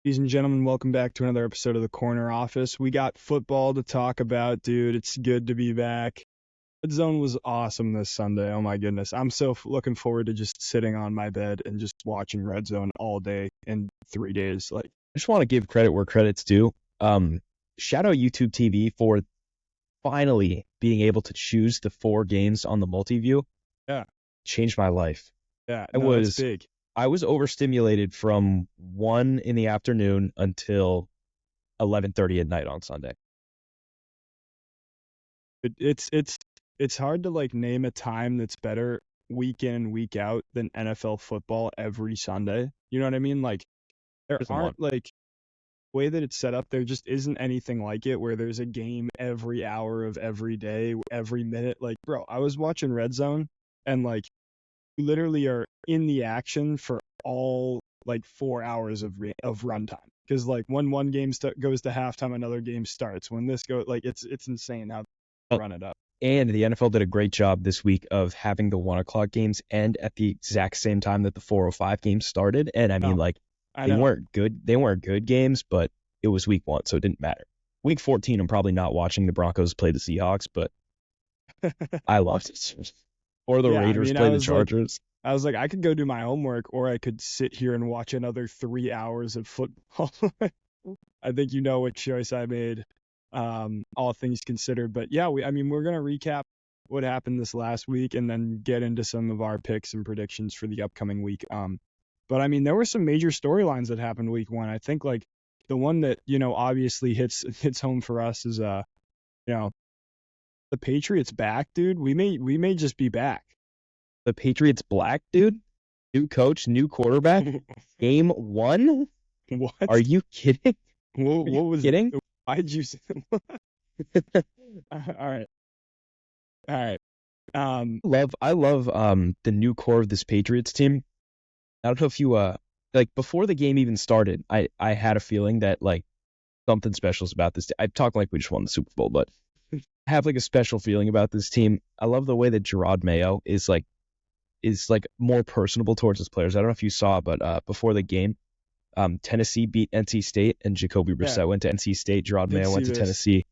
Ladies and gentlemen, welcome back to another episode of the Corner Office. We got football to talk about, dude. It's good to be back. Red Zone was awesome this Sunday. Oh my goodness. I'm so looking forward to just sitting on my bed and just watching Red Zone all day in 3 days. I just want to give credit where credit's due. Shout out YouTube TV for finally being able to choose the 4 games on the multi-view. Yeah, Changed my life. yeah, I no, that's was big. I was overstimulated from 1 in the afternoon until 11:30 at night on Sunday. It's hard to name a time that's better week in and week out than NFL football every Sunday. You know what I mean? There There's one. aren't way that it's set up, there just isn't anything like it where there's a game every hour of every day, every minute. Bro, I was watching Red Zone and you literally are in the action for all 4 hours of runtime. Because when one game goes to halftime, another game starts. When this goes, it's insane how they Uh, run it up. And the NFL did a great job this week of having the 1 o'clock games end at the exact same time that the 4:05 games started. And I mean, No, I they know. weren't good. They weren't good games, but it was week 1, so it didn't matter. Week 14, I'm probably not watching the Broncos play the Seahawks, but I loved it. Or the Yeah, I Raiders mean, play the Chargers. I was like, I could go do my homework, or I could sit here and watch another 3 hours of football. I think you know what choice I made, all things considered. But yeah, we're gonna recap what happened this last week and then get into some of our picks and predictions for the upcoming week. But I mean, there were some major storylines that happened week one. I think the one that obviously hits home for us is you know the Patriots back, dude. We may just be back. The Patriots black, dude. New coach, new quarterback. Game 1? Are What? you kidding? What, Are you what was? kidding? Why did you say? All right, all right. I love the new core of this Patriots team. I don't know if you before the game even started, I had a feeling that something special is about this. I'm talking like we just won the Super Bowl, but I have a special feeling about this team. I love the way that Gerard Mayo is more personable towards his players. I don't know if you saw, but before the game, Tennessee beat NC State, and Jacoby Yeah, Brissett went to NC State. Gerard did Mayo see went to this. Tennessee,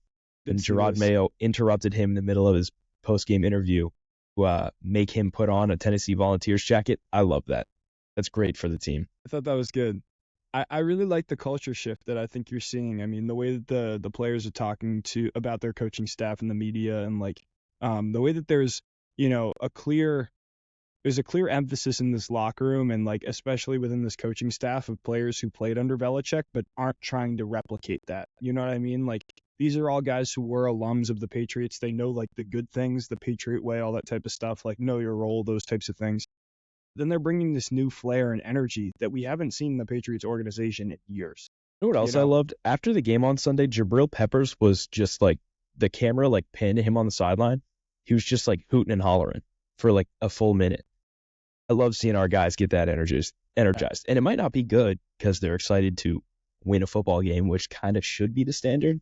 Did and see Gerard this. Mayo interrupted him in the middle of his post-game interview to make him put on a Tennessee Volunteers jacket. I love that. That's great for the team. I thought that was good. I really like the culture shift that I think you're seeing. I mean, the way that the players are talking to about their coaching staff and the media, and the way that there's there's a clear emphasis in this locker room, and especially within this coaching staff of players who played under Belichick but aren't trying to replicate that. You know what I mean? These are all guys who were alums of the Patriots. They know the good things, the Patriot way, all that type of stuff, know your role, those types of things. Then they're bringing this new flair and energy that we haven't seen in the Patriots organization in years. You know what You else I know, loved? After the game on Sunday, Jabril Peppers was just the camera pinned him on the sideline. He was just hooting and hollering for a full minute. I love seeing our guys get that energized. And it might not be good because they're excited to win a football game, which kind of should be the standard.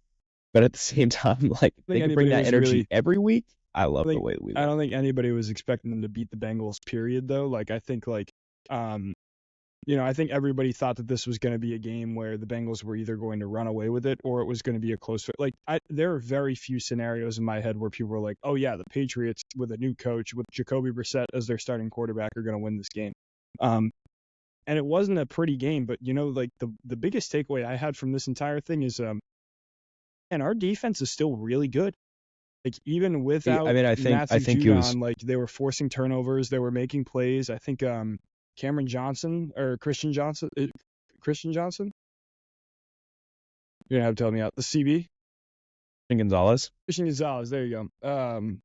But at the same time, I they think can bring anybody that was energy really. every week. I I love the think way we I win. don't think anybody was expecting them to beat the Bengals. Period, though. I think um I think everybody thought that this was going to be a game where the Bengals were either going to run away with it or it was going to be a close fit. There are very few scenarios in my head where people were like, "Oh yeah, the Patriots with a new coach with Jacoby Brissett as their starting quarterback are going to win this game." Um, and it wasn't a pretty game, but the biggest takeaway I had from this entire thing is and our defense is still really good. Even I without mean, I Matthew think it was. Judon, they were forcing turnovers, they were making plays. I think Cameron Johnson or Christian Johnson. You're gonna have to tell me out. The CB, Gonzalez. Christian Gonzalez. There you go.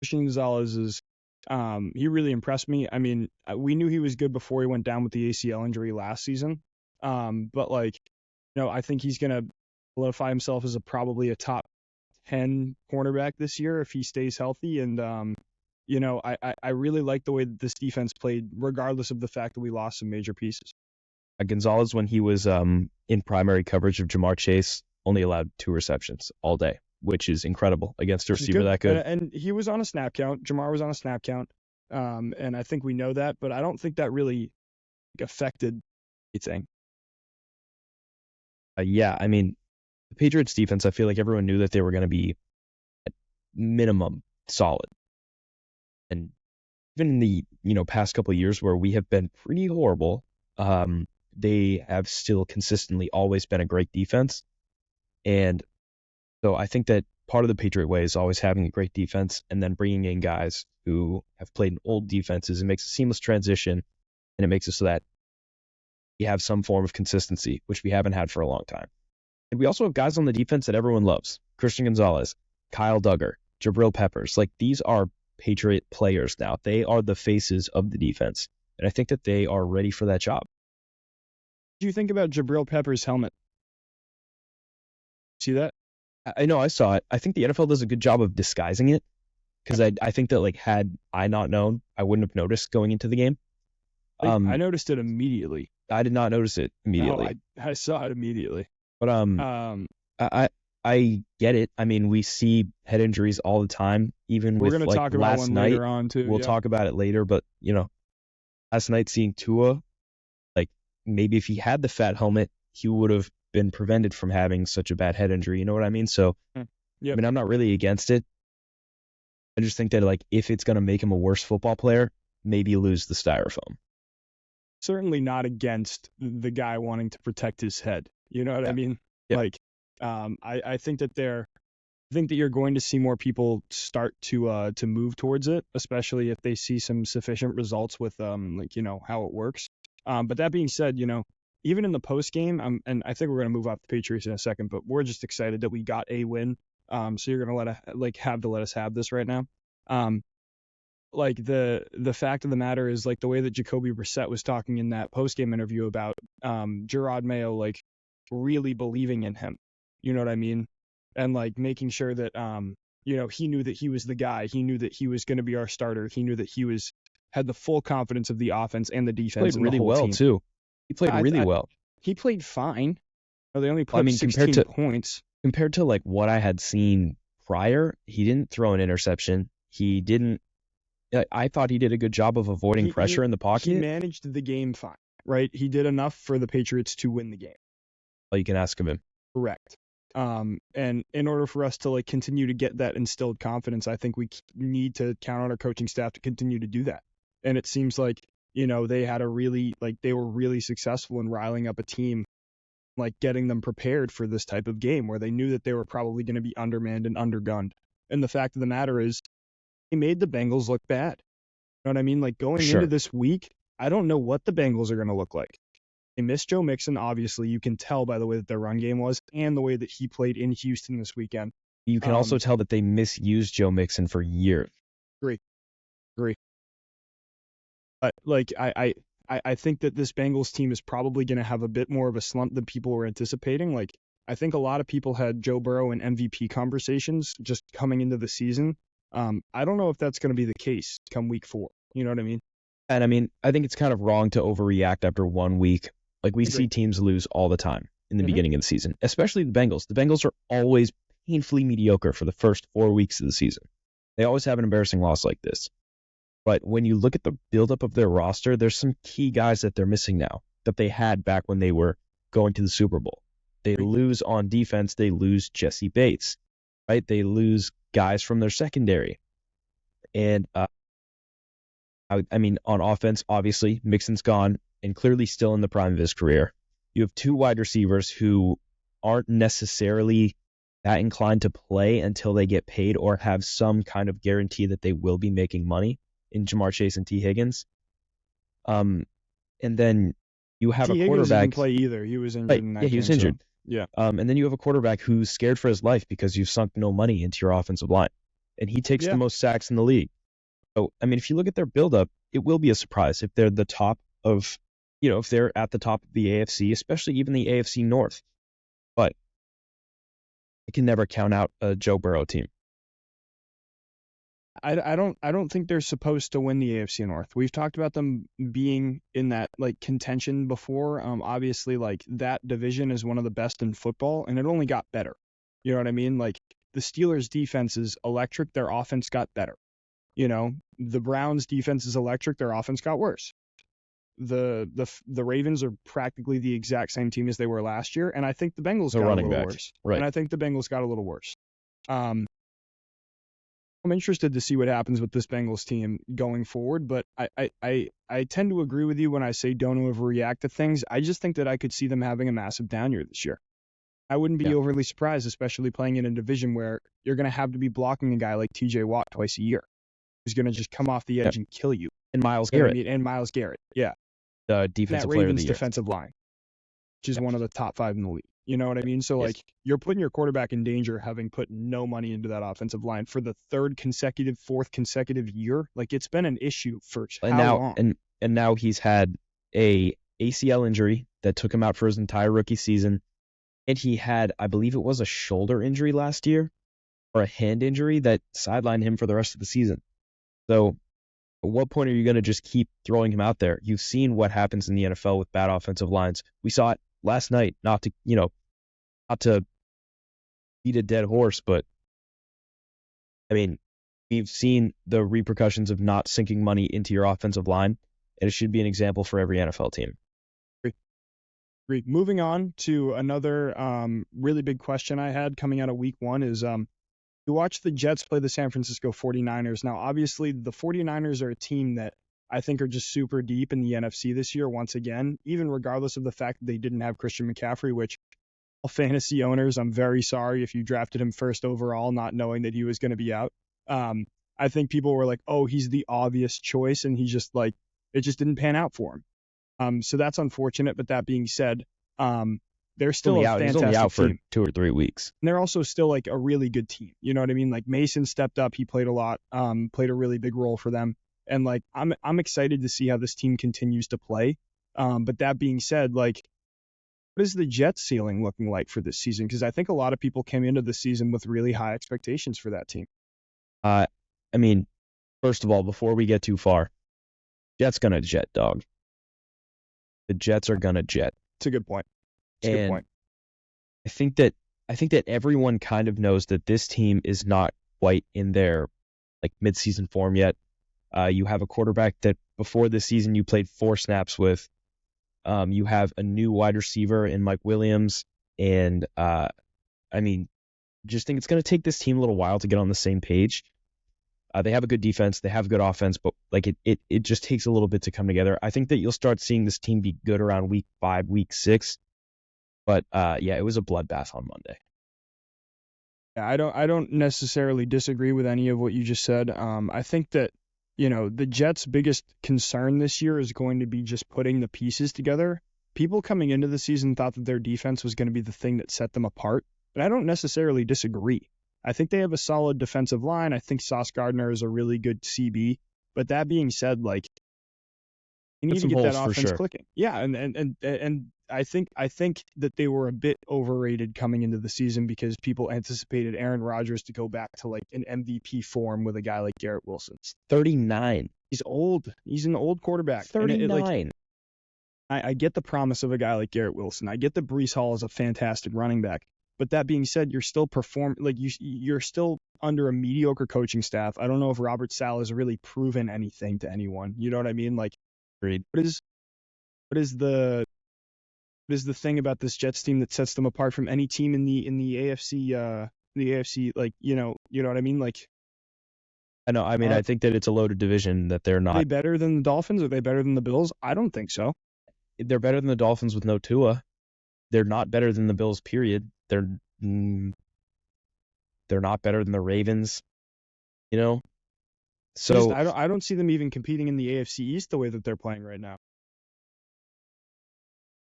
Christian Gonzalez is he really impressed me. I mean, we knew he was good before he went down with the ACL injury last season. But I think he's gonna solidify himself as probably a top 10 cornerback this year if he stays healthy. And I really like the way that this defense played, regardless of the fact that we lost some major pieces. Gonzalez, when he was in primary coverage of Jamar Chase, only allowed 2 receptions all day, which is incredible against a Which is receiver good. that good. And he was on a snap count. Jamar was on a snap count. And I think we know that, but I don't think that really affected anything. Yeah, I mean, the Patriots defense, I feel like everyone knew that they were going to be at minimum solid. And even in the, past couple of years where we have been pretty horrible, they have still consistently always been a great defense. And so I think that part of the Patriot way is always having a great defense and then bringing in guys who have played in old defenses. It makes a seamless transition, and it makes it so that you have some form of consistency, which we haven't had for a long time. And we also have guys on the defense that everyone loves. Christian Gonzalez, Kyle Duggar, Jabril Peppers. Like, these are Patriot players now. They are the faces of the defense. And I think that they are ready for that job. What do you think about Jabril Peppers' helmet? See that? I know, I saw it. I think the NFL does a good job of disguising it, because I think that, like, had I not known, I wouldn't have noticed going into the game. I noticed it immediately. I did not notice it immediately. Oh, I saw it immediately. But I get it. I mean, we see head injuries all the time, even We're with, gonna like, talk about last one night. later on too. We'll yeah. talk about it later, but last night seeing Tua, like, maybe if he had the fat helmet, he would have been prevented from having such a bad head injury. You know what I mean? So, Yep. I mean, I'm not really against it. I just think that, like, if it's gonna make him a worse football player, maybe lose the styrofoam. Certainly not against the guy wanting to protect his head. You know what I mean? Yeah. Like, I think that you're going to see more people start to move towards it, especially if they see some sufficient results with how it works. But that being said, even in the post game, and I think we're going to move off the Patriots in a second, but we're just excited that we got a win. So you're going to let us have this right now. Like, the fact of the matter is, like, the way that Jacoby Brissett was talking in that post game interview about Gerard Mayo, like, really believing in him. You know what I mean? And, like, making sure that he knew that he was the guy. He knew that he was going to be our starter. He knew that he had the full confidence of the offense and the defense Played and the really whole well team. too. He played really well. He played fine. They only put I up mean, 16 points. compared to, like, what I had seen prior, he didn't throw an interception. He didn't. I thought he did a good job of avoiding pressure in the pocket. He managed the game fine, right? He did enough for the Patriots to win the game. Well, you can ask him. Correct. And in order for us to, like, continue to get that instilled confidence, I think we need to count on our coaching staff to continue to do that. And it seems like, they were really successful in riling up a team, like, getting them prepared for this type of game where they knew that they were probably going to be undermanned and undergunned. And the fact of the matter is, they made the Bengals look bad. You know what I mean? Like, going into this week, I don't know what the Bengals are going to look like. They missed Joe Mixon, obviously. You can tell by the way that their run game was and the way that he played in Houston this weekend. You can also tell that they misused Joe Mixon for years. Agree. But, like, I think that this Bengals team is probably going to have a bit more of a slump than people were anticipating. Like, I think a lot of people had Joe Burrow and MVP conversations just coming into the season. I don't know if that's going to be the case come week 4. You know what I mean? And I mean, I think it's kind of wrong to overreact after 1 week. Like, we see teams lose all the time in the beginning of the season, especially the Bengals. The Bengals are always painfully mediocre for the first 4 weeks of the season. They always have an embarrassing loss like this. But when you look at the buildup of their roster, there's some key guys that they're missing now that they had back when they were going to the Super Bowl. They lose on defense. They lose Jesse Bates, right? They lose guys from their secondary. And I mean, on offense, obviously, Mixon's gone and clearly still in the prime of his career. You have 2 wide receivers who aren't necessarily that inclined to play until they get paid or have some kind of guarantee that they will be making money in Jamar Chase and T. Higgins. And then you have a quarterback. Higgins didn't play either. He was injured. Right. He was injured. Yeah. And then you have a quarterback who's scared for his life because you've sunk no money into your offensive line. And he takes the most sacks in the league. So, I mean, if you look at their buildup, it will be a surprise if they're the top of, if they're at the top of the AFC, especially even the AFC North. But I can never count out a Joe Burrow team. I don't think they're supposed to win the AFC North. We've talked about them being in that, like, contention before. Obviously, like, that division is one of the best in football, and it only got better. You know what I mean? Like, the Steelers' defense is electric. Their offense got better. The Browns' defense is electric. Their offense got worse. the Ravens are practically the exact same team as they were last year, and I think the Bengals The got a running little back, worse. right? And I think the Bengals got a little worse. Um, I'm interested to see what happens with this Bengals team going forward, but I tend to agree with you when I say don't overreact to things. I just think that I could see them having a massive down year this year. I wouldn't be Yeah. overly surprised, especially playing in a division where you're going to have to be blocking a guy like TJ Watt twice a year, who's going to just come off the Yeah. edge and kill you. And Miles You know what I Garrett, mean? And Miles Garrett, yeah. the That defensive player of Ravens the year. defensive line, which is Yeah. one of the top 5 in the league. You know what I mean? So, Yes. like, you're putting your quarterback in danger having put no money into that offensive line for the fourth consecutive year. Like, it's been an issue for And how now, long? and now he's had a ACL injury that took him out for his entire rookie season, and he had, I believe it was a shoulder injury last year or a hand injury that sidelined him for the rest of the season. So, at what point are you going to just keep throwing him out there? You've seen what happens in the NFL with bad offensive lines. We saw it last night. Not to beat a dead horse, but I mean, we've seen the repercussions of not sinking money into your offensive line, and it should be an example for every NFL team. Great. Moving on to another really big question I had coming out of week 1 is you watch the Jets play the San Francisco 49ers. Now, obviously, the 49ers are a team that I think are just super deep in the NFC this year once again, even regardless of the fact that they didn't have Christian McCaffrey, which all fantasy owners, I'm very sorry if you drafted him first overall not knowing that he was going to be out. I think people were like, oh, he's the obvious choice, and he just like, it just didn't pan out for him. So that's unfortunate, but that being said, they're still a He's only out fantastic for team. 2 or 3 weeks. And they're also still like a really good team. You know what I mean? Like Mason stepped up, he played a lot, played a really big role for them. And like I'm excited to see how this team continues to play. But that being said, like what is the Jets ceiling looking like for this season? Because I think a lot of people came into the season with really high expectations for that team. I mean, first of all, before we get too far, Jets gonna jet, dog. The Jets are gonna jet. It's a good point. It's a good point. I think that everyone kind of knows that this team is not quite in their like midseason form yet. You have a quarterback that before this season you played 4 snaps with. You have a new wide receiver in Mike Williams, and I mean, just think it's going to take this team a little while to get on the same page. They have a good defense, they have a good offense, but like it just takes a little bit to come together. I think that you'll start seeing this team be good around week 5, week 6. But yeah, it was a bloodbath on Monday. Yeah, I don't necessarily disagree with any of what you just said. I think that, you know, the Jets' biggest concern this year is going to be just putting the pieces together. People coming into the season thought that their defense was going to be the thing that set them apart, but I don't necessarily disagree. I think they have a solid defensive line. I think Sauce Gardner is a really good CB. But that being said, like, you need to get that offense clicking. Yeah, and I think that they were a bit overrated coming into the season because people anticipated Aaron Rodgers to go back to like an MVP form with a guy like Garrett Wilson. 39. He's old. He's an old quarterback. 39. I get the promise of a guy like Garrett Wilson. I get that Breece Hall is a fantastic running back. But that being said, you're still you're still under a mediocre coaching staff. I don't know if Robert Saleh has really proven anything to anyone. You know what I mean? Like, Agreed. what is the thing about this Jets team that sets them apart from any team in the AFC, like, you know what I mean? Like, I know. I mean, I think that it's a loaded division that they're not. Are they better than the Dolphins? Are they better than the Bills? I don't think so. They're better than the Dolphins with no Tua. They're not better than the Bills, period. They're not better than the Ravens, you know? So I don't see them even competing in the AFC East the way that they're playing right now.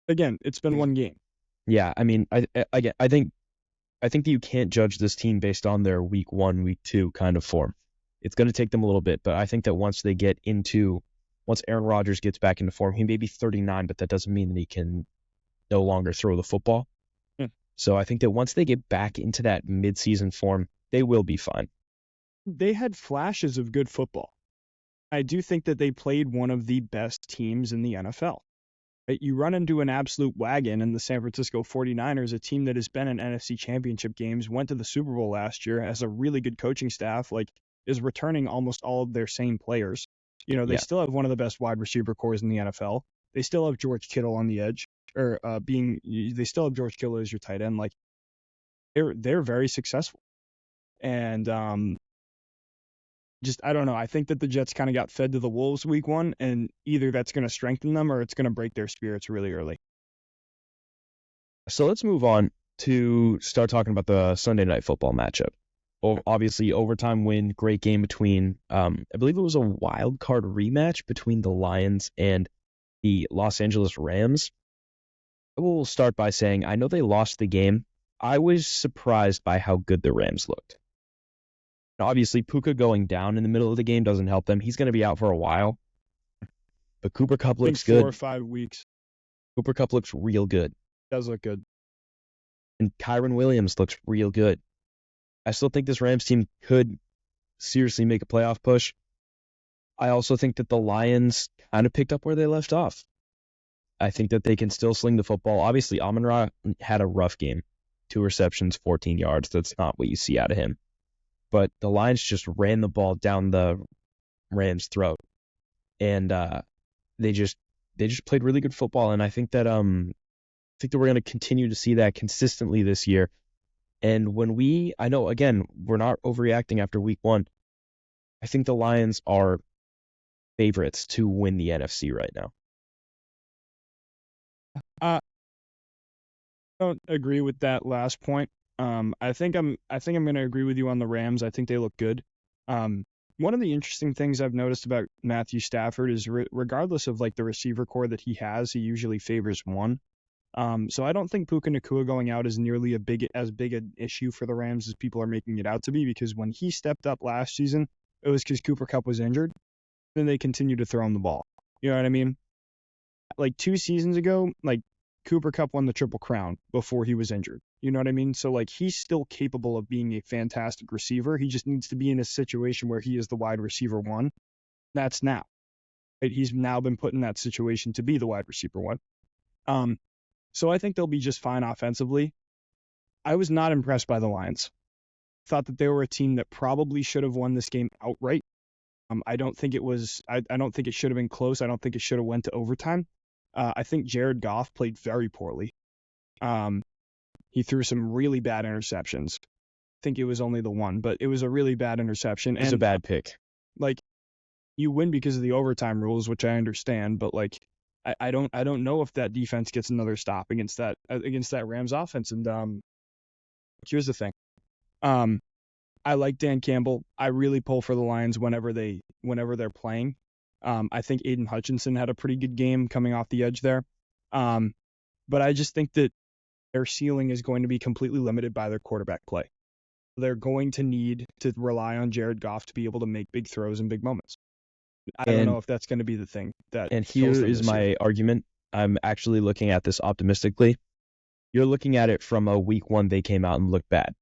Again, it's been one game. Yeah, I mean, I think that you can't judge this team based on their week 1, week 2 kind of form. It's going to take them a little bit, but I think that once Aaron Rodgers gets back into form, he may be 39, but that doesn't mean that he can no longer throw the football. So I think that once they get back into that midseason form, they will be fine. They had flashes of good football. I do think that they played one of the best teams in the NFL. Right? You run into an absolute wagon in the San Francisco 49ers, a team that has been in NFC championship games, went to the Super Bowl last year, has a really good coaching staff, like is returning almost all of their same players. You know, they still have one of the best wide receiver cores in the NFL. they still have George Kittle on the edge, or they still have George Kittle as your tight end. Like they're very successful, and just I don't know. I think that the Jets kind of got fed to the Wolves week 1, and either that's going to strengthen them or it's going to break their spirits really early. So let's move on to start talking about the Sunday Night Football matchup. Obviously, overtime win, great game between, I believe it was a wild card rematch between the Lions and the Los Angeles Rams. I will start by saying I know they lost the game. I was surprised by how good the Rams looked. Obviously, Puka going down in the middle of the game doesn't help them. He's going to be out for a while. But Cooper Kupp looks good. 4 or 5 weeks. Cooper Kupp looks real good. Does look good. And Kyron Williams looks real good. I still think this Rams team could seriously make a playoff push. I also think that the Lions kind of picked up where they left off. I think that they can still sling the football. Obviously, Amon-Ra had a rough game. 2 receptions, 14 yards. That's not what you see out of him. But the Lions just ran the ball down the Rams' throat. And they just played really good football. And I think that we're going to continue to see that consistently this year. And I know, again, we're not overreacting after week 1. I think the Lions are favorites to win the NFC right now. I don't agree with that last point. I think I'm going to agree with you on the Rams. I think they look good. One of the interesting things I've noticed about Matthew Stafford is regardless of like the receiver core that he has, he usually favors one. So I don't think Puka Nacua going out is nearly as big an issue for the Rams as people are making it out to be, because when he stepped up last season, it was because Cooper Kupp was injured. Then they continued to throw him the ball. You know what I mean? Like 2 seasons ago, like Cooper Kupp won the Triple Crown before he was injured. You know what I mean? So like he's still capable of being a fantastic receiver. He just needs to be in a situation where he is the wide receiver 1. That's now. Right? He's now been put in that situation to be the wide receiver 1. So I think they'll be just fine offensively. I was not impressed by the Lions. Thought that they were a team that probably should have won this game outright. I don't think it was. I don't think it should have been close. I don't think it should have went to overtime. I think Jared Goff played very poorly. He threw some really bad interceptions. I think it was only the one, but it was a really bad interception. It was a bad pick. Like, you win because of the overtime rules, which I understand, but like, I don't know if that defense gets another stop against that Rams offense. And here's the thing. I like Dan Campbell. I really pull for the Lions whenever they're playing. I think Aiden Hutchinson had a pretty good game coming off the edge there. But I just think that their ceiling is going to be completely limited by their quarterback play. They're going to need to rely on Jared Goff to be able to make big throws in big moments. I don't know if that's going to be the thing that. And here is my argument. I'm actually looking at this optimistically. You're looking at it from a week 1 they came out and looked bad.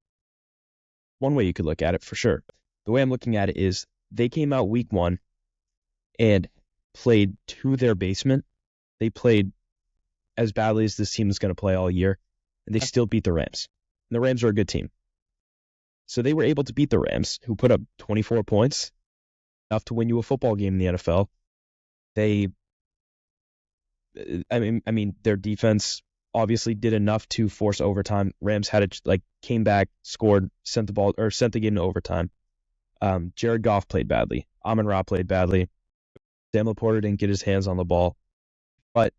One way you could look at it for sure. The way I'm looking at it is they came out week 1 and played to their basement. They played as badly as this team is going to play all year, and they still beat the Rams. And the Rams are a good team. So they were able to beat the Rams, who put up 24 points, enough to win you a football game in the NFL. I mean, their defense obviously did enough to force overtime. Rams had it, came back, scored, sent the game to overtime. Jared Goff played badly. Amon-Ra played badly. Sam Laporta didn't get his hands on the ball, but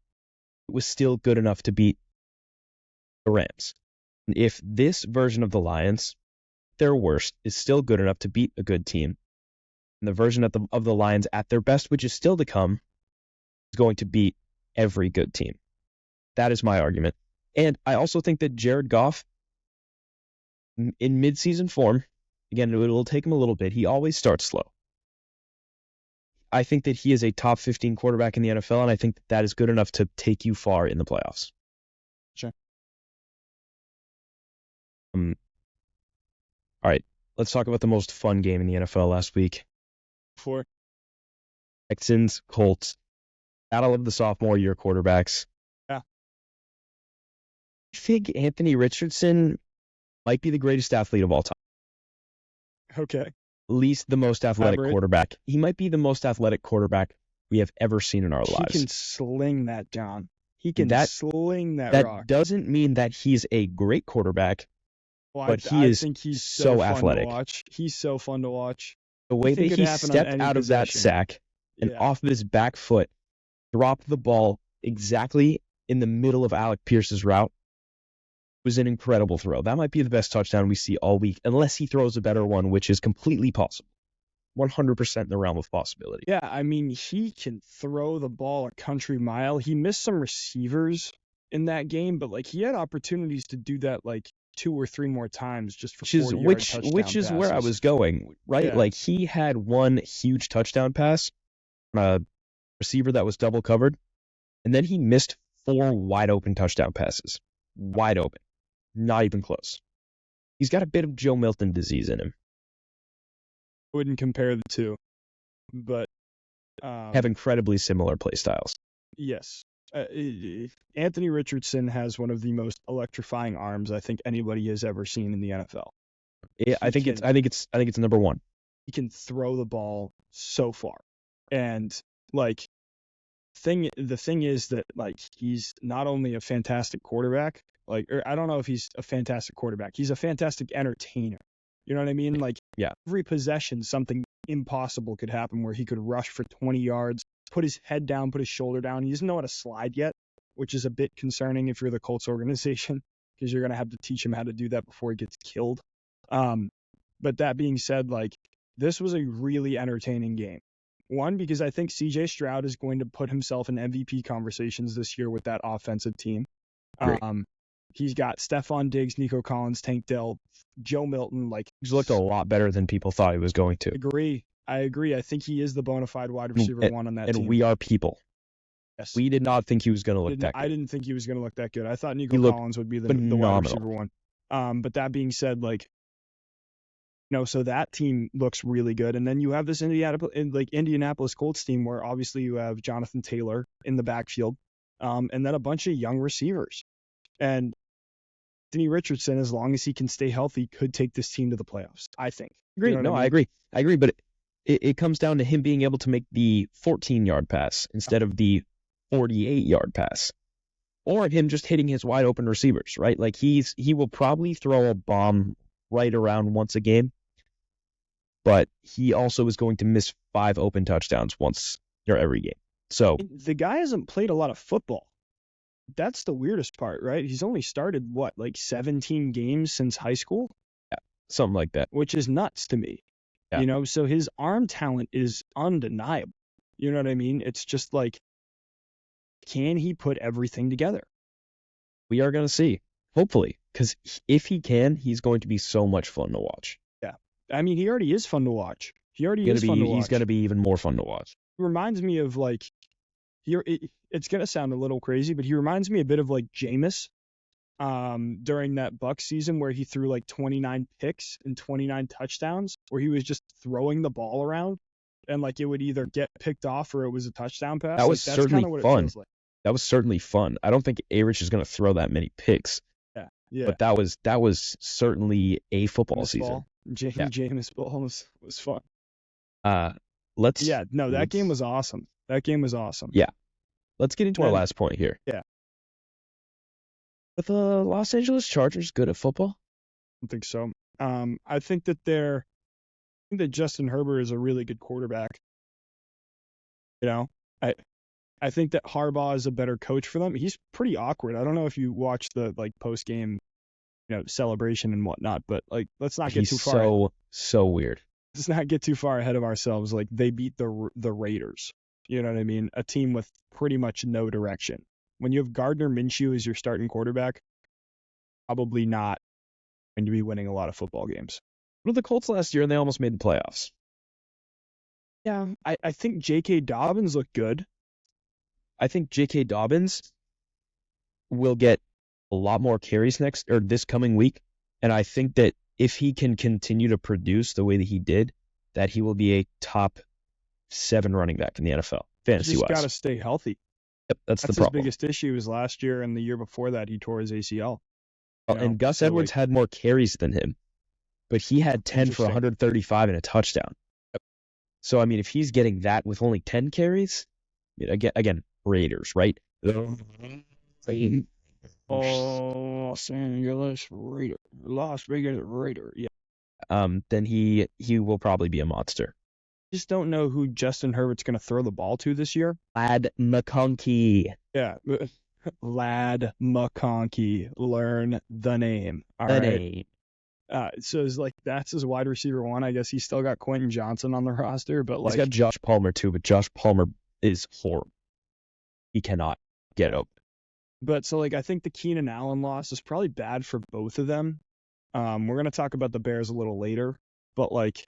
it was still good enough to beat the Rams. And if this version of the Lions, their worst, is still good enough to beat a good team, and the version of the Lions at their best, which is still to come, is going to beat every good team. That is my argument. And I also think that Jared Goff, in midseason form, again, it will take him a little bit. He always starts slow. I think that he is a top 15 quarterback in the NFL, and I think that is good enough to take you far in the playoffs. Sure. All right, let's talk about the most fun game in the NFL last week. Texans, Colts, battle of the sophomore year quarterbacks. Yeah. I think Anthony Richardson might be the greatest athlete of all time. Okay. At least the most athletic quarterback. He might be the most athletic quarterback we have ever seen in our He lives. can sling that, John. He can sling that That rock. doesn't mean that he's a great quarterback, Well, but he I is think he's so fun athletic. to watch. He's so fun to watch. The way that Anything could he happen on stepped any out of that possession. sack and Yeah. off of his back foot, dropped the ball exactly in the middle of Alec Pierce's route, was an incredible throw. That might be the best touchdown we see all week, unless he throws a better one, which is completely possible. 100% in the realm of possibility. Yeah, I mean, he can throw the ball a country mile. He missed some receivers in that game, but like he had opportunities to do that like 2 or 3 more times just for 40-yard touchdown which is where I passes. was going, right? Yeah. Like he had one huge touchdown pass on a receiver that was double covered, and then he missed 4 wide open touchdown passes. Wide open. Not even close. He's got a bit of Joe Milton disease in him. Wouldn't compare the two, but Have incredibly similar play styles. yes. Anthony Richardson has one of the most electrifying arms I think anybody has ever seen in the NFL. I think it's number 1. He can throw the ball so far, and like the thing is that like he's not only a fantastic quarterback, like or I don't know if he's a fantastic quarterback. He's a fantastic entertainer. You know what I mean? Like Yeah. every possession, something impossible could happen where he could rush for 20 yards, put his head down, put his shoulder down. He doesn't know how to slide yet, which is a bit concerning if you're the Colts organization, because you're going to have to teach him how to do that before he gets killed. But that being said, like this was a really entertaining game. One, because I think CJ Stroud is going to put himself in MVP conversations this year with that offensive team. Great. He's got Stephon Diggs, Nico Collins, Tank Dell, Joe Milton. Like he's looked a lot better than people thought he was going to. I agree. I think he is the bona fide wide receiver one on that team. And we are people. Yes. We did not think he was going to look that good. I didn't think he was going to look that good. I thought Nico Collins would be the wide receiver one. But that being said, like, so that team looks really good. And then you have this Indianapolis Colts team where obviously you have Jonathan Taylor in the backfield, and then a bunch of young receivers. And Anthony Richardson, as long as he can stay healthy, could take this team to the playoffs, I think. Agreed. You know what I mean? agree. I agree, but it comes down to him being able to make the 14-yard pass instead of the 48-yard pass, or him just hitting his wide open receivers, right? Like he will probably throw a bomb right around once a game, but he also is going to miss 5 open touchdowns once or every game. So the guy hasn't played a lot of football. That's the weirdest part, right? He's only started, 17 games since high school? Yeah, something like that. Which is nuts to me. Yeah. So his arm talent is undeniable. You know what I mean? It's just like, can he put everything together? We are going to see, hopefully, because if he can, he's going to be so much fun to watch. Yeah. I mean, he already is fun to watch. He's going to be even more fun to watch. He reminds me of it's going to sound a little crazy, but he reminds me a bit of like Jameis during that Bucs season where he threw 29 picks and 29 touchdowns, where he was just throwing the ball around and it would either get picked off or it was a touchdown pass. That was certainly fun. Like. That was certainly fun. I don't think A-Rich is going to throw that many picks. Yeah. But that was certainly a football season. Jameis ball was fun. That game was awesome. Yeah. Let's get into our last point here. Yeah. Are the Los Angeles Chargers good at football? I don't think so. I think that Justin Herbert is a really good quarterback. I think that Harbaugh is a better coach for them. He's pretty awkward. I don't know if you watch the post game, celebration and whatnot, but let's not get too far. So weird. Let's not get too far ahead of ourselves. They beat the Raiders. You know what I mean? A team with pretty much no direction. When you have Gardner Minshew as your starting quarterback, probably not going to be winning a lot of football games. What were the Colts last year and they almost made the playoffs? Yeah, I think J.K. Dobbins looked good. I think J.K. Dobbins will get a lot more carries this coming week. And I think that if he can continue to produce the way that he did, that he will be a top 7 running back in the NFL, fantasy-wise. He's got to stay healthy. Yep, that's the His problem. biggest issue was last year and the year before that he tore his ACL. And Gus Edwards had more carries than him, but he had 10 for 135 and a touchdown. Yep. So, I mean, if he's getting that with only 10 carries, again, Raiders, right? Oh, Los Angeles Raider, Las Vegas Raider. Yeah, Then he will probably be a monster. just don't know who Justin Herbert's going to throw the ball to this year. Lad McConkey. Yeah, Lad McConkey. Learn the name. All The right. name. So it's like that's his wide receiver one. I guess he's still got Quentin Johnson on the roster, but He's like got Josh Palmer too, but Josh Palmer is horrible. He cannot get open. But so like I think the Keenan Allen loss is probably bad for both of them. We're gonna talk about the Bears a little later, but like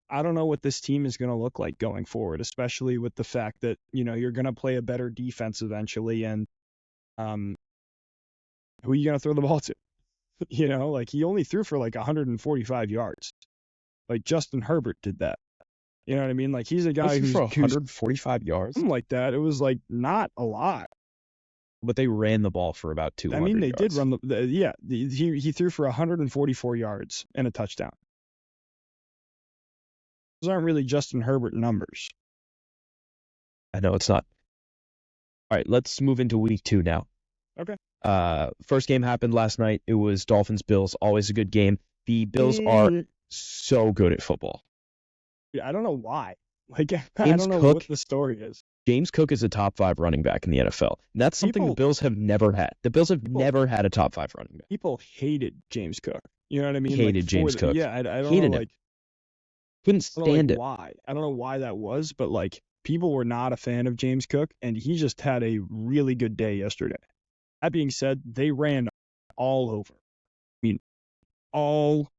I don't know what this team is gonna look like going forward, especially with the fact that you're gonna play a better defense eventually, and who are you gonna throw the ball to? Like he only threw for like 145 yards. Like Justin Herbert did that. You know what I mean? Like he's a guy who's for 145 yards, something like that. It was like not a lot. but they ran the ball for about 200 I mean, they yards. did run he threw for 144 yards and a touchdown. Those aren't really Justin Herbert numbers. I know it's not. All right, let's move into week 2 now. Okay. First game happened last night. It was Dolphins-Bills. Always a good game. The Bills are so good at football. I don't know why. Like I don't know what the story is. James Cook is a top 5 running back in the NFL. And that's something the Bills have never had. The Bills have never had a top 5 running back. People hated James Cook. You know what I mean? Hated James Cook. Yeah, I don't hated know. Him. Couldn't stand it. Why? I don't know why that was, but like people were not a fan of James Cook, and he just had a really good day yesterday. That being said, they ran all over. I mean, all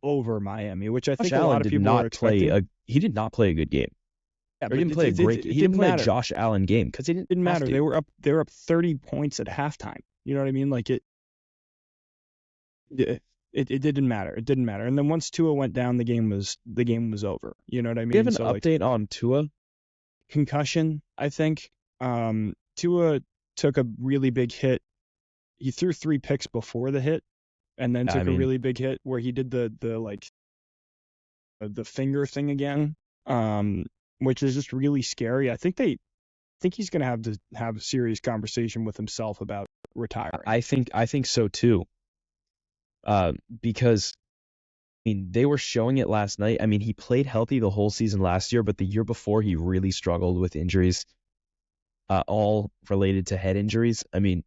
over Miami, which I think a lot of people were expecting. He did not play a good game. Yeah, he didn't play a great. He didn't play a Josh Allen game because he didn't matter. They were up 30 points at halftime. You know what I mean? Like it didn't matter. It didn't matter. And then once Tua went down, the game was over. You know what I mean? Do you have an update on Tua? Concussion, I think. Tua took a really big hit. He threw 3 picks before the hit, and then took a really big hit where he did the finger thing again, which is just really scary. I think he's gonna have to have a serious conversation with himself about retiring. I think so too. Because I mean they were showing it last night. I mean he played healthy the whole season last year, but the year before he really struggled with injuries, all related to head injuries. I mean,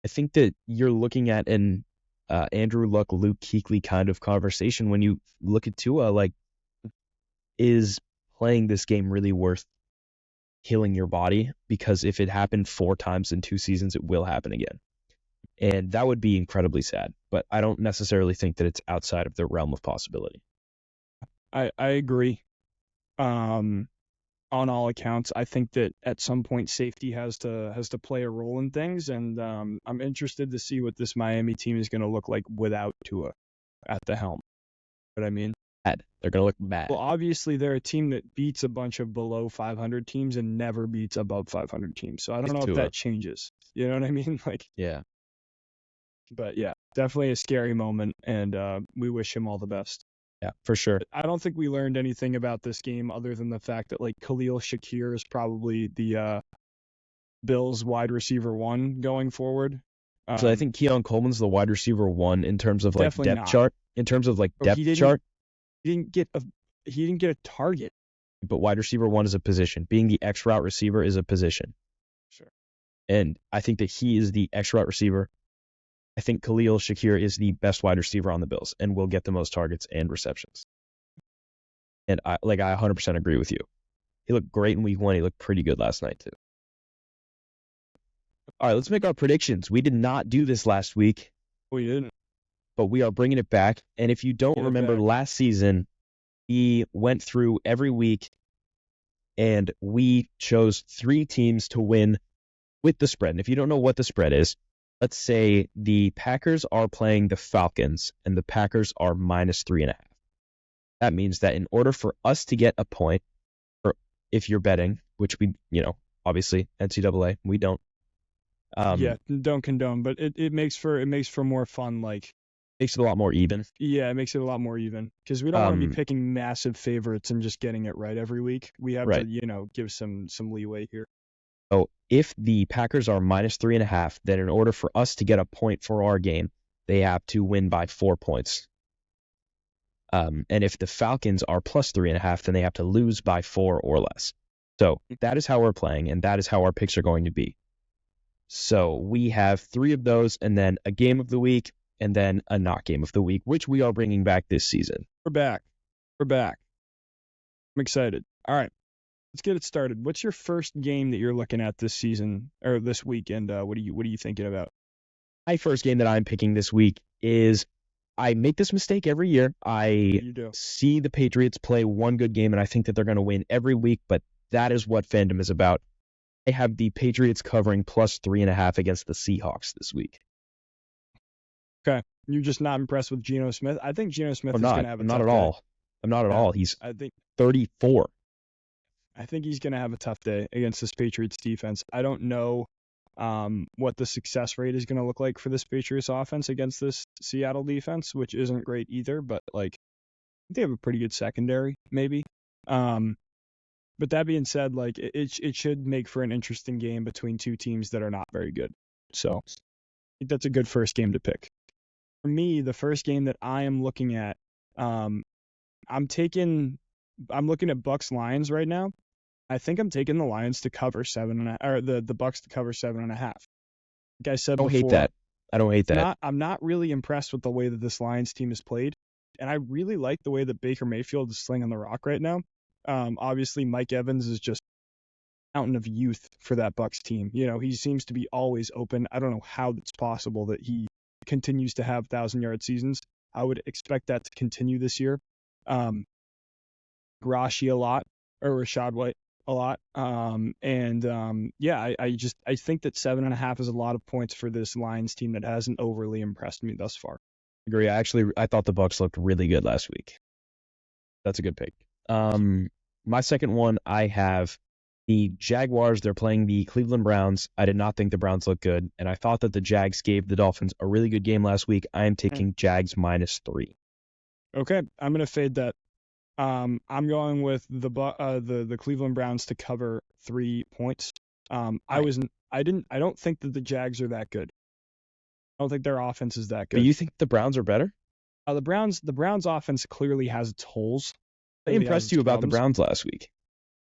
I think that you're looking at an Andrew Luck, Luke Kuechly kind of conversation when you look at Tua. Like, is playing this game really worth killing your body? Because if it happened 4 times in 2 seasons, it will happen again. And that would be incredibly sad. But I don't necessarily think that it's outside of the realm of possibility. I agree. On all accounts, I think that at some point safety has to play a role in things, and I'm interested to see what this Miami team is going to look like without Tua at the helm. What I mean? Bad. They're going to look bad. Well, obviously they're a team that beats a bunch of below 500 teams and never beats above 500 teams. So I don't know if that changes. You know what I mean? Like, yeah. But yeah, definitely a scary moment, and we wish him all the best. Yeah, for sure. I don't think we learned anything about this game other than the fact that like Khalil Shakir is probably the Bills wide receiver 1 going forward. So I think Keon Coleman's the wide receiver 1 in terms of like depth chart. In terms of like depth chart, he didn't get a target. But wide receiver 1 is a position. Being the X route receiver is a position. Sure. And I think that he is the X route receiver. I think Khalil Shakir is the best wide receiver on the Bills and will get the most targets and receptions. And I 100% agree with you. He looked great in week 1. He looked pretty good last night too. All right, let's make our predictions. We did not do this last week. We didn't. But we are bringing it back. And if you don't remember last season, we went through every week and we chose 3 teams to win with the spread. And if you don't know what the spread is, let's say the Packers are playing the Falcons and the Packers are -3.5. That means that in order for us to get a point, or if you're betting, which we, obviously NCAA, we don't. Don't condone, but it makes for more fun. Like, makes it a lot more even. Yeah, it makes it a lot more even because we don't want to be picking massive favorites and just getting it right every week. We have to, give some leeway here. So if the Packers are -3.5, then in order for us to get a point for our game, they have to win by 4 points. And if the Falcons are +3.5, then they have to lose by 4 or less. So that is how we're playing, and that is how our picks are going to be. So we have 3 of those, and then a game of the week, and then a not game of the week, which we are bringing back this season. We're back. I'm excited. All right, let's get it started. What's your first game that you're looking at this season or this weekend? What are you thinking about? My first game that I'm picking this week is, I make this mistake every year. I You do. see the Patriots play one good game, and I think that they're going to win every week, but that is what fandom is about. I have the Patriots covering +3.5 against the Seahawks this week. Okay, you're just not impressed with Geno Smith. I think Geno Smith is going to have a I'm not tough at day. all. I'm not at all. He's I think 34. I think he's going to have a tough day against this Patriots defense. I don't know what the success rate is going to look like for this Patriots offense against this Seattle defense, which isn't great either, but like they have a pretty good secondary, maybe. But that being said, like it should make for an interesting game between two teams that are not very good. So I think that's a good first game to pick. For me, the first game that I am looking at, I'm looking at Bucks Lions right now. I think I'm taking the Lions to cover 7.5, or the Bucks to cover 7.5. Like I said before, I don't hate that. I'm not really impressed with the way that this Lions team is played, and I really like the way that Baker Mayfield is slinging the rock right now. Obviously, Mike Evans is just a fountain of youth for that Bucks team. You know, he seems to be always open. I don't know how it's possible that he continues to have 1,000-yard seasons. I would expect that to continue this year. Rashi a lot, or Rashad White a lot. Yeah, I think that 7.5 is a lot of points for this Lions team that hasn't overly impressed me thus far. Agree. I thought the Bucks looked really good last week. That's a good pick. My second one, I have the Jaguars. They're playing the Cleveland Browns. I did not think the Browns looked good, and I thought that the Jags gave the Dolphins a really good game last week. I am taking Jags -3. Okay, I'm gonna fade that. I'm going with the Cleveland Browns to cover 3 points. I don't think that the Jags are that good. I don't think their offense is that good. But you think the Browns are better? The Browns offense clearly has its holes. They impressed you about the Browns last week.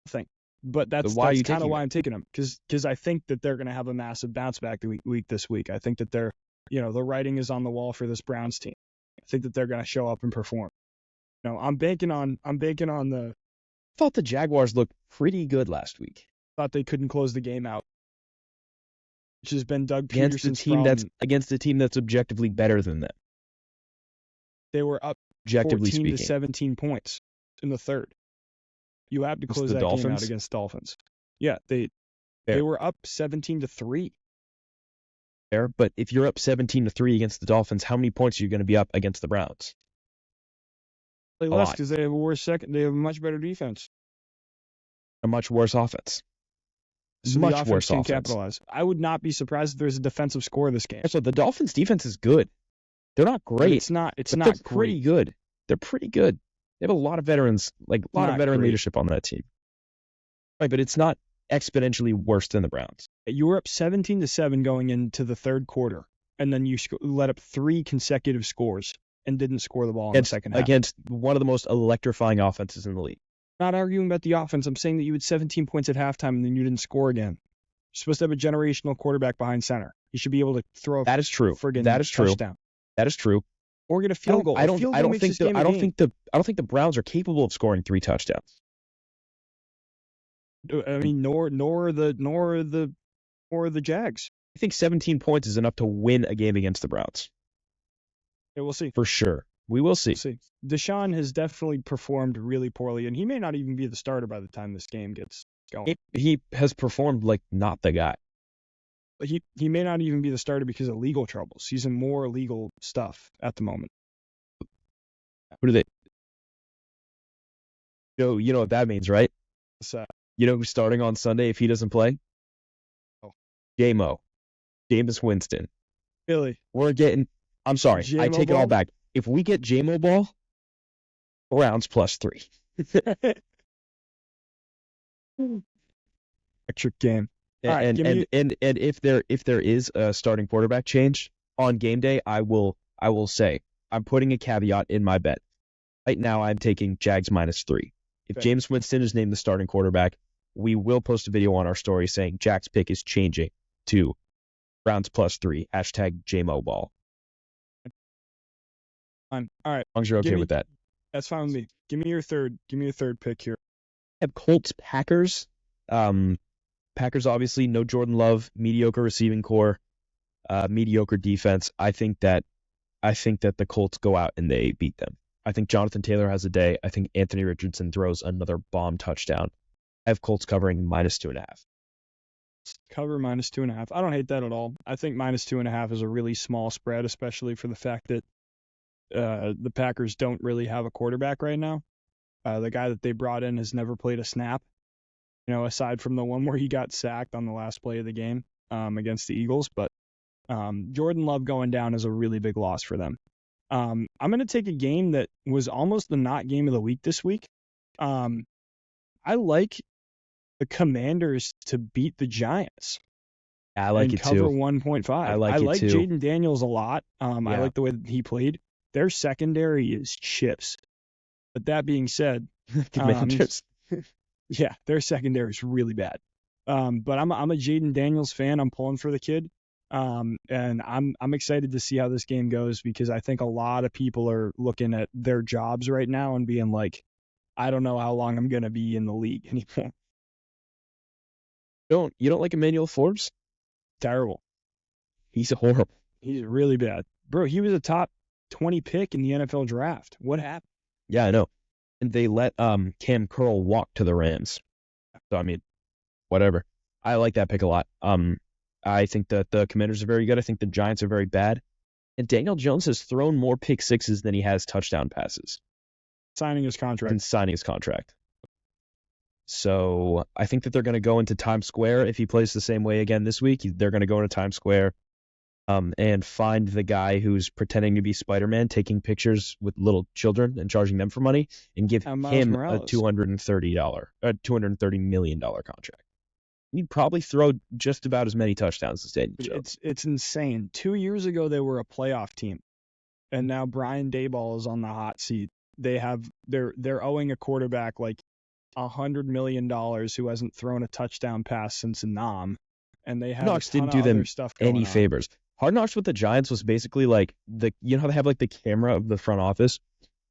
Thing. But that's kind of why I'm taking them, because I think that they're going to have a massive bounce back week this week. I think that the writing is on the wall for this Browns team. I think that they're going to show up and perform. No, I'm banking on the. I thought the Jaguars looked pretty good last week. Thought they couldn't close the game out, which has been Doug Peterson's problem. Against a team that's objectively better than them. They were up objectively 14 speaking. to 17 points in the third. You have to close that game out against Dolphins. Yeah, they were up 17-3. Fair, but if you're up 17-3 against the Dolphins, how many points are you going to be up against the Browns? Play less because they have a worse second. They have a much better defense. A much worse offense. So much worse offense. Capitalize. I would not be surprised if there's a defensive score this game. So the Dolphins' defense is good. They're not great. But it's not they're pretty good. They're pretty good. They have a lot of veterans, like a lot of veteran leadership on that team. Right, but it's not exponentially worse than the Browns. You were up 17-7 going into the third quarter, and then you let up 3 consecutive scores and didn't score the ball in the second half. Against one of the most electrifying offenses in the league. Not arguing about the offense. I'm saying that you had 17 points at halftime and then you didn't score again. You're supposed to have a generational quarterback behind center. You should be able to throw a friggin' touchdown. That is true. Or get a field goal. I don't think the Browns are capable of scoring 3 touchdowns. I mean, nor the Jags. I think 17 points is enough to win a game against the Browns. Yeah, we'll see. For sure. We will see. Deshaun has definitely performed really poorly, and he may not even be the starter by the time this game gets going. He has performed like not the guy. He may not even be the starter because of legal troubles. He's in more legal stuff at the moment. Who do they? You know what that means, right? What's that? You know who's starting on Sunday if he doesn't play? Oh. Jameis Winston. Really? I'm sorry. I take it all back. If we get J-Mo ball, Browns +3. Electric game. All right, And give and me. and and if there is a starting quarterback change on game day, I will say I'm putting a caveat in my bet. Right now, I'm taking Jags -3. If Okay. James Winston is named the starting quarterback, we will post a video on our story saying Jack's pick is changing to Browns +3, #JMOBall. Fine. All right, As long as you're give okay me. with that. That's fine with me. Give me your third. Give me your third pick here. I have Colts Packers. Packers obviously no Jordan Love, mediocre receiving core, mediocre defense. I think that the Colts go out and they beat them. I think Jonathan Taylor has a day. I think Anthony Richardson throws another bomb touchdown. I have Colts covering -2.5. Cover -2.5. I don't hate that at all. I think -2.5 is a really small spread, especially for the fact that the Packers don't really have a quarterback right now. The guy that they brought in has never played a snap. Aside from the one where he got sacked on the last play of the game against the Eagles. But Jordan Love going down is a really big loss for them. I'm going to take a game that was almost the not game of the week this week. I like the Commanders to beat the Giants I like and it cover too. 1.5. I like it too. Jaden Daniels a lot. I Yeah. like the way that he played. Their secondary is chips. But that being said, Commanders. yeah, their secondary is really bad. But I'm a Jaden Daniels fan. I'm pulling for the kid. And I'm excited to see how this game goes because I think a lot of people are looking at their jobs right now and being like, I don't know how long I'm gonna be in the league anymore. You don't like Emmanuel Forbes? Terrible. He's horrible. He's really bad. Bro, he was a top 20 pick in the NFL draft. What happened? Yeah, I know. And they let Cam Curl walk to the Rams. So I mean, whatever. I like that pick a lot. I think that the Commanders are very good. I think the Giants are very bad. And Daniel Jones has thrown more pick sixes than he has touchdown passes Signing his contract. and signing his contract. So I think that they're going to go into Times Square if he plays the same way again this week. They're going to go into Times Square and find the guy who's pretending to be Spider-Man, taking pictures with little children and charging them for money, and give And Miles him Morales. a $230 million contract. He'd probably throw just about as many touchdowns as Daniel Jones. It's insane. 2 years ago they were a playoff team, and now Brian Daboll is on the hot seat. They're owing a quarterback like $100 million who hasn't thrown a touchdown pass since Nam, and they have Hard Knocks a ton didn't of do them other stuff going any on. favors. Hard Knocks with the Giants was basically like how they have like the camera of the front office.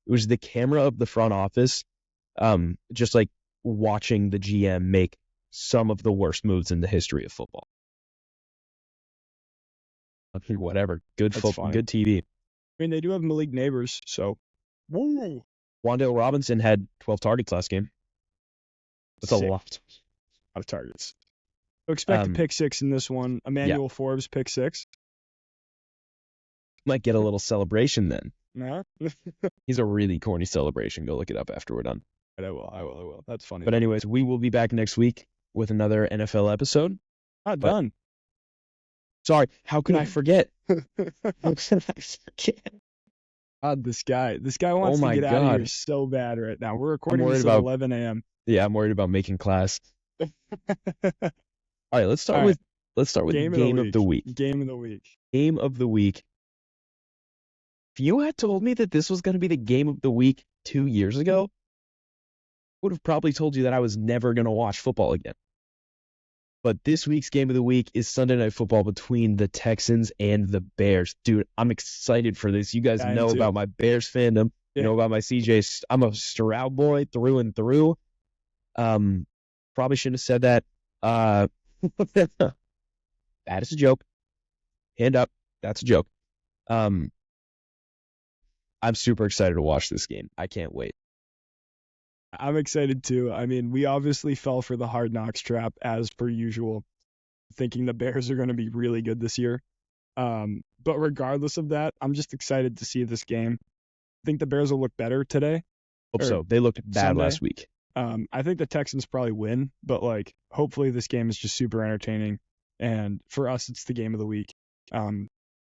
It was the camera of the front office, just like watching the GM make some of the worst moves in the history of football. Whatever, good That's football, funny. good TV. I mean, they do have Malik Neighbors, so woo. Wandale Robinson had 12 targets last game. That's a Sick. lot. Of targets. So expect a pick six in this one. Emmanuel Forbes pick six. Might get a little celebration then. Nah. He's a really corny celebration. Go look it up after we're done. I will. That's funny. But anyways, we will be back next week with another NFL episode. Not done. Sorry, how could I forget? How could I forget? God, this guy wants Oh to my get out of here God. so bad right now. We're recording worried this about- at 11 a.m. Yeah, I'm worried about making class. All right, let's start All with game of the week. Game of the week. Game of the week. If you had told me that this was going to be the game of the week 2 years ago, I would have probably told you that I was never going to watch football again. But this week's game of the week is Sunday Night Football between the Texans and the Bears. Dude, I'm excited for this. You guys I am know too. about my Bears fandom. You Yeah. know about my CJ. I'm a Stroud boy through and through. Probably shouldn't have said that. That is a joke. Hand up. That's a joke. I'm super excited to watch this game. I can't wait. I'm excited too. I mean, we obviously fell for the Hard Knocks trap as per usual, thinking the Bears are going to be really good this year. But regardless of that, I'm just excited to see this game. I think the Bears will look better today. Hope Or so. They looked bad Sunday. last week. I think the Texans probably win, but like hopefully this game is just super entertaining. And for us, it's the game of the week.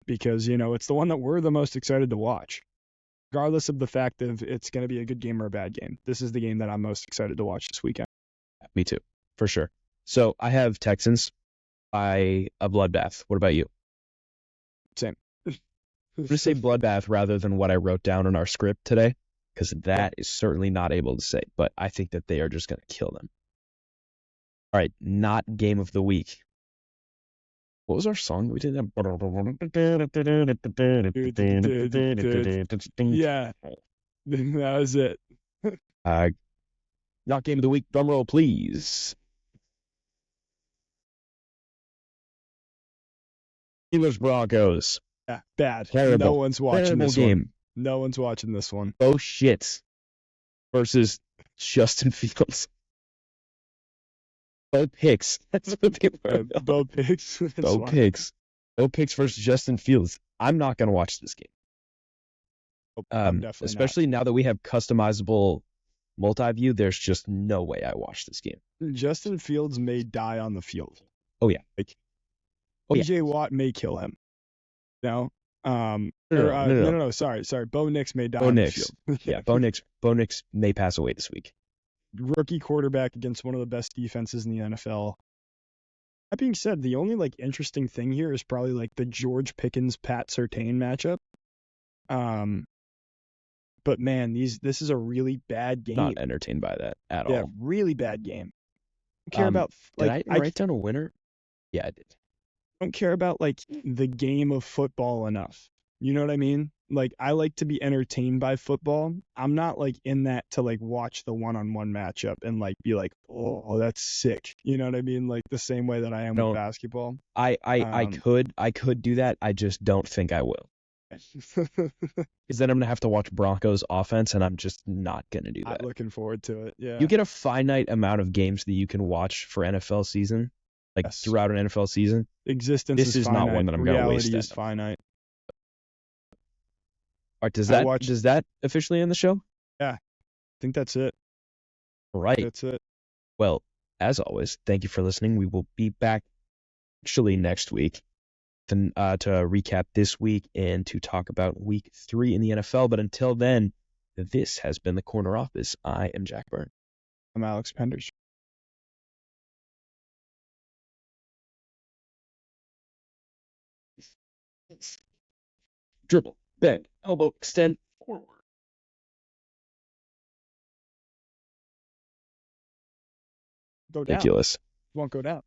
Because it's the one that we're the most excited to watch. Regardless of the fact of it's going to be a good game or a bad game. This is the game that I'm most excited to watch this weekend. Me too, for sure. So I have Texans. by a bloodbath. What about you? Same. I'm going to say bloodbath rather than what I wrote down in our script today, because that is certainly not able to say, but I think that they are just going to kill them. All right, not game of the week. What was our song? We did that. Yeah, that was it. Not game of the week. Drum roll, please. Steelers Broncos. Yeah, bad. Terrible. No one's watching Terrible this game. one. No one's watching this one. Bo shits versus Justin Fields. Bo picks. That's what they were. Bo picks. Bo picks. Bo picks versus Justin Fields. I'm not going to watch this game. I'm definitely especially now that we have customizable multi-view, there's just no way I watch this game. Justin Fields may die on the field. Oh yeah. Like, Oh, yeah. TJ Watt may kill him. No. No. Sorry. Bo Nix may die Bo on Nix. the field. Yeah, Bo Nix may pass away this week. Rookie quarterback against one of the best defenses in the NFL. That being said, the only like interesting thing here is probably like the George Pickens Pat Surtain matchup. But man, this is a really bad game. Not entertained by that at all. Yeah, really bad game. I don't care about like did I write down a winner? Yeah, I did. I don't care about like the game of football enough. You know what I mean? Like I like to be entertained by football. I'm not like in that to like watch the one-on-one matchup and like be like, oh, that's sick. You know what I mean? Like the same way that I am with basketball. I could do that. I just don't think I will. Because then I'm gonna have to watch Broncos offense, and I'm just not gonna do that. I'm looking forward to it. Yeah. You get a finite amount of games that you can watch for NFL season, like throughout an NFL season. Existence this is finite. not one that I'm gonna waste. Reality is finite. All right, does that officially end the show? Yeah, I think that's it. Right. That's it. Well, as always, thank you for listening. We will be back actually next week to recap this week and to talk about week 3 in the NFL. But until then, this has been the Corner Office. I am Jack Byrne. I'm Alex Penders. Dribble, bend, elbow, extend, forward. Go down. Ridiculous. Won't go down.